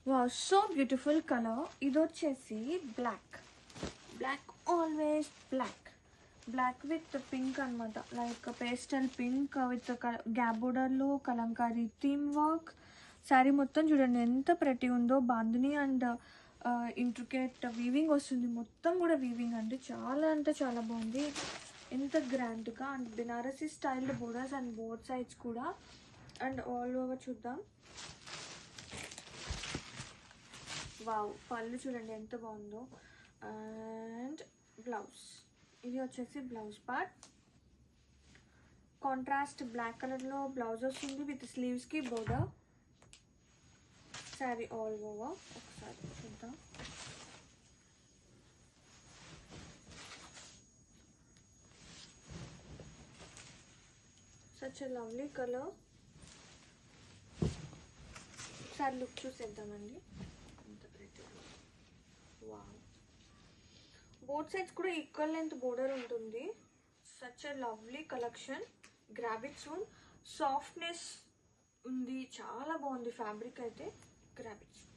Wow, so beautiful colour. ఇది వచ్చేసి black. Black, always black. Black with pink అనమాట, like pastel pink with gap బోర్డర్లో Kalamkari theme work. Sari మొత్తం చూడండి ఎంత ప్రతి ఉందో. బాందిని అండ్ ఇంట్రికేట్ వీవింగ్ వస్తుంది, మొత్తం కూడా వీవింగ్ అండి. చాలా అంటే చాలా బాగుంది, ఎంత గ్రాండ్గా. And Banarasi style borders and both sides కూడా. అండ్ ఆల్ ఓవర్ చూద్దాం. వావ్, పళ్ళు చూడండి ఎంత బాగుందో. అండ్ బ్లౌజ్, ఇది వచ్చేసి బ్లౌజ్ పార్ట్. కాంట్రాస్ట్ బ్లాక్ కలర్లో బ్లౌజ్ వస్తుంది విత్ స్లీవ్స్కి బోర్డర్. శారీ ఆల్ ఓవర్ ఒకసారి చూద్దాం. Such a lovely colour. ఒకసారి లుక్ చూసేద్దామండి. వావ్, బోత్ సైడ్స్ కూడా ఈక్వల్ లెంత్ బోర్డర్ ఉంటుంది. Such a lovely collection. Grab it soon. Softness ఉంది, చాలా బాగుంది ఫ్యాబ్రిక్ అయితే. Grab it soon.